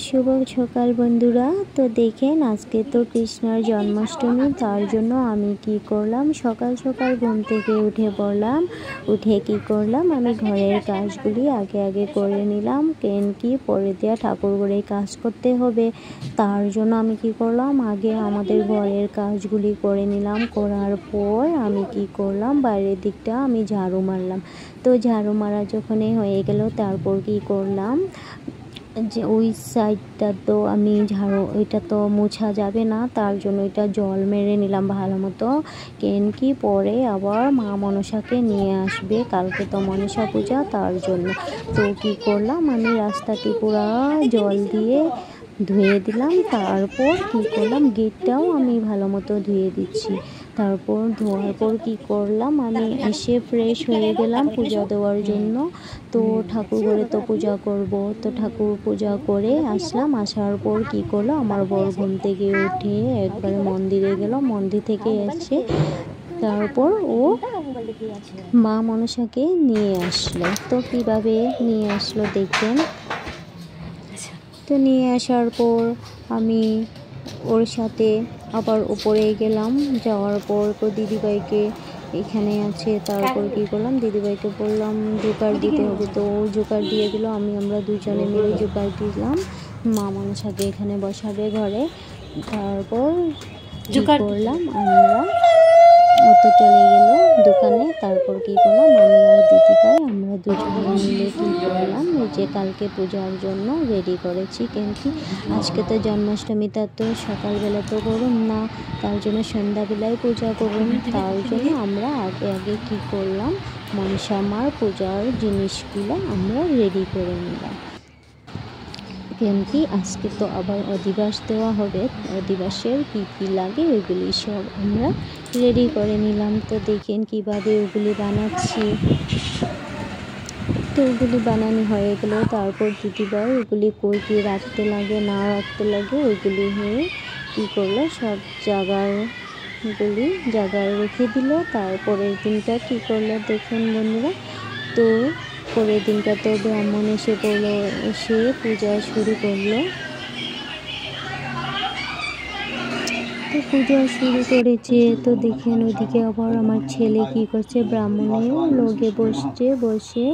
শুভ সকাল বন্ধুরা। তো দেখেন আজকে তো কৃষ্ণের জন্মাষ্টমী, তার জন্য আমি কি করলাম, সকাল সকাল ঘুম থেকে উঠে পড়লাম। উঠে কি করলাম, আমি ঘরের কাজগুলি আগে করে নিলাম। কেন কি পরে দেওয়া ঠাকুর ঘরে কাজ করতে হবে, তার জন্য আমি কি করলাম, আগে আমাদের ঘরের কাজগুলি করে নিলাম। করার পর আমি কি করলাম, বাইরের দিকটা আমি ঝাড়ু মারলাম। তো ঝাড়ু মারা যখন হয়ে গেল, তারপর কি করলাম, যে ওই সাইডটা তো আমি ওইটা তো মোছা যাবে না, তার জন্য এটা জল মেরে নিলাম ভালো মতো। কেন কি পরে আবার মা মনসাকে নিয়ে আসবে, কালকে তো মনসা পূজা, তার জন্য। তো কি করলাম, আমি রাস্তাটি পুরা জল দিয়ে ধুয়ে দিলাম। তারপর কি করলাম, গেটটাও আমি ভালো মতো ধুয়ে দিচ্ছি। তারপর ধোয়ার পর কি করলাম, আমি এসে ফ্রেশ হয়ে গেলাম পূজা দেওয়ার জন্য। তো ঠাকুর ঘরে তো পূজা করব, তো ঠাকুর পূজা করে আসলাম। আসার পর কি করলো, আমার বর ঘুম থেকে উঠে একবারে মন্দিরে গেল। মন্দির থেকে এসে তারপর ও মা মনসাকে নিয়ে আসলো। তো কিভাবে নিয়ে আসলো দেখবেন। তো নিয়ে আসার পর আমি ওর সাথে আবার উপরে গেলাম। যাওয়ার পর দিদিভাইকে এখানে আছে, তারপর কি করলাম, দিদিভাইকে বললাম জোগাড় দিতে হবে, তো ও জোগাড় দিয়ে দিল। আমরা দুজনে মিলে জোগাড় দিলাম। মা মনসাকে এখানে বসাবে ঘরে। তারপর কি করলাম, আমরা তো চলে গেল দোকানে। তারপর কি করলাম, আমি আর দিদিভাই আমরা দুজনে মিলে কি করলাম, এই যে কালকে পূজার জন্য রেডি করেছি। কিন্তু আজকে তো জন্মাষ্টমী, তার তো সকালবেলা তো করুন না, তার জন্য সন্ধ্যাবেলায় পূজা করুন। তার জন্য আমরা আগে কি করলাম, মনসা মার পূজার জিনিসগুলো আমরা রেডি করে নিলাম। কেন কি আজকে তো আবার অধিবাস দেওয়া হবে, অধিবাসের কী লাগে ওইগুলি সব আমরা রেডি করে নিলাম। তো দেখেন কিভাবে ওগুলি বানাচ্ছি। তো ওগুলি বানানো হয়ে গেল। তারপর দিদিভাই ওগুলি কই কী রাখতে লাগে না রাখতে লাগে ওইগুলি হয়ে কী করলো, সব জায়গায় রেখে দিল। তারপরের দিনটা কী করলো দেখেন বন্ধুরা। তো পরের দিনটা তো ব্রাহ্মণ এসে পড়লো, এসে পূজা শুরু করলো। তো পূজা শুরু করেছে। তো দেখেন ওইদিকে আবার আমার ছেলে কি করছে, ব্রাহ্মণের লগে বসে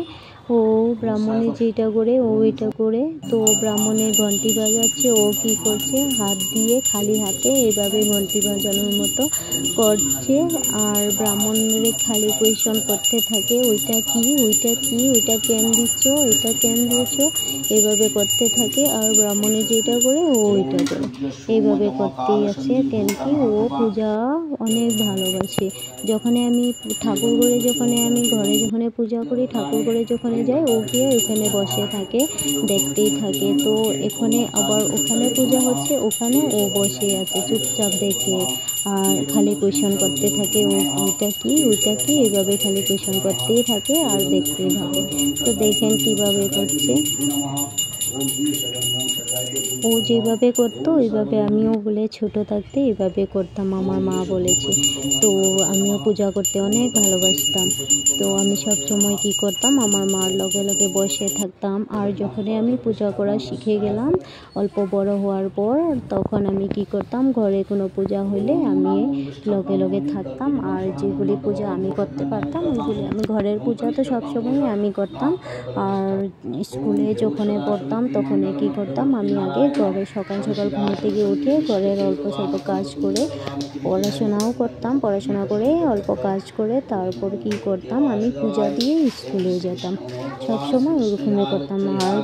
ও ব্রাহ্মণে যেটা করে ও এটা করে। তো ব্রাহ্মণের ঘন্টি বাজাচ্ছে, ও কি করছে, হাত দিয়ে খালি হাতে এভাবে ঘন্টি বাজানোর মতো করছে। আর ব্রাহ্মণের খালি কোয়েশন করতে থাকে, ওইটা কি, ওইটা কেন দিচ্ছ, এটা কেন দিয়েছ, এইভাবে করতে থাকে। আর ব্রাহ্মণে যেটা করে ও ওইটা করে, এইভাবে করতেই আছে। কেন কি ও পূজা অনেক ভালোবাসে। যখন আমি ঠাকুর ঘরে যখন পূজা করি, ঠাকুর ঘরে যখন যাই, ও গিয়ে ওখানে বসে থাকে, দেখতেই থাকে। তো এখানে আবার ওখানে পূজা হচ্ছে, ওখানে ও বসে আছে চুপচাপ দেখে, আর খালি কোয়েশন করতে থাকে, ওইটা কি এইভাবে খালি কোয়েশন করতেই থাকে আর দেখতেই থাকে। তো দেখেন কিভাবে করছে, ও যেভাবে করতো ওইভাবে আমিও বলে ছোট থাকতে এইভাবে করতাম, আমার মা বলেছে। তো আমিও পূজা করতে অনেক ভালোবাসতাম। তো আমি সব সময় কি করতাম, আমার মার লগে বসে থাকতাম। আর যখনই আমি পূজা করা শিখে গেলাম অল্প বড় হওয়ার পর, তখন আমি কি করতাম, ঘরে কোনো পূজা হলে আমি লগে থাকতাম। আর যেগুলি পূজা আমি করতে পারতাম ওইগুলি আমি, ঘরের পূজা তো সবসময় আমি করতাম। আর স্কুলে যখন পড়তাম তখন কি করতাম, আমি আগে ঘরে সকাল ঘুম থেকে উঠে ঘরের অল্প স্বল্প কাজ করে পড়াশোনা করে অল্প কাজ করে তারপর কি করতাম, আমি পূজা দিয়ে স্কুলে যেতাম। সবসময় ওরকমই করতাম। আর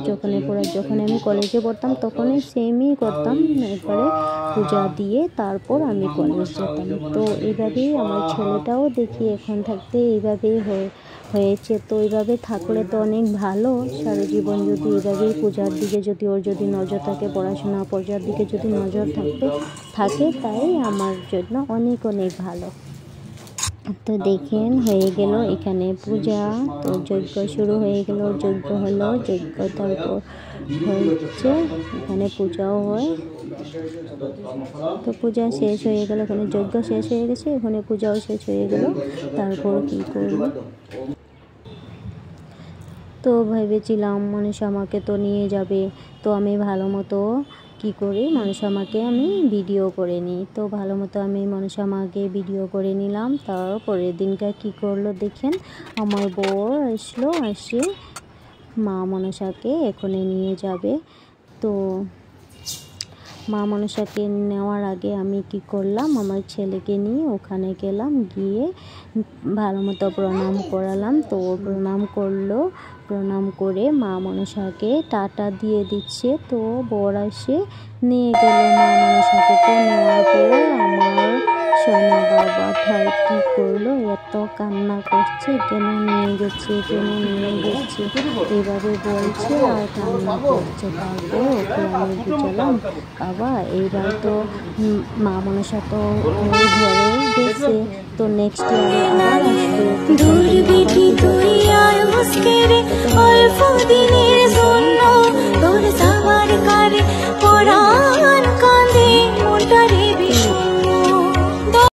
যখন আমি কলেজে পড়তাম তখনই সেমই করতাম, একবারে পূজা দিয়ে তারপর আমি কলেজ যেতাম। তো এইভাবেই আমার ছেলেটাও দেখি এখন থাকতে এইভাবেই হয়েছে। তো এইভাবে থাকলে তো অনেক ভালো সারা জীবন, যদি এইভাবেই পূজার দিকে যদি ওর যদি নজর থাকে, পড়াশোনা পূজার দিকে যদি নজর থাকে, তাই আমার জন্য অনেক ভালো। তো দেখেন হয়ে গেল এখানে পূজা। তো যজ্ঞ শুরু হয়ে গেল, যজ্ঞ হলো, তারপর হচ্ছে এখানে পূজাও হয়। তো পূজা শেষ হয়ে গেল, এখানে যজ্ঞ শেষ হয়ে গেছে, এখানে পূজাও শেষ হয়ে গেল। তারপর কি করব, তো ভেবেছিলাম মানুষ আমাকে তো নিয়ে যাবে, তো আমি ভালো মতো কী করি মানুষ আমাকে আমি ভিডিও করে নিই। তো ভালো মতো আমি মানুষ আমাকে ভিডিও করে নিলাম। তারপরের দিনকার কী করলো দেখেন, আমার বর আসলো, আসে মা মনসাকে এখানে নিয়ে যাবে। তো মা মনসাকে নেওয়ার আগে আমি কি করলাম, আমার ছেলেকে নিয়ে ওখানে গেলাম, গিয়ে ভালো মতো প্রণাম করালাম। তো প্রণাম করলো, প্রণাম করে মা মনসাকে টাটা দিয়ে দিচ্ছে। তো বর আসে নিয়ে গেল মা মনসাকে। তো নেওয়ার পরে আমার সোনা বাবাটাই কী করলো, এত কান্না করছে, কেন নিয়ে গেছে, কেন নিয়ে গেছে এইভাবে বলছে আর কান্না করছে। তারপর ওকে আমি বুঝালাম, বাবা এইবার তো মা মনসা তো ওই ঘরে গেছে, তো নেক্সট ইয়ারে আবার আসবে। দূর বিধি তুই আর মুস্কিরে অল্প দিনের জন্য তোর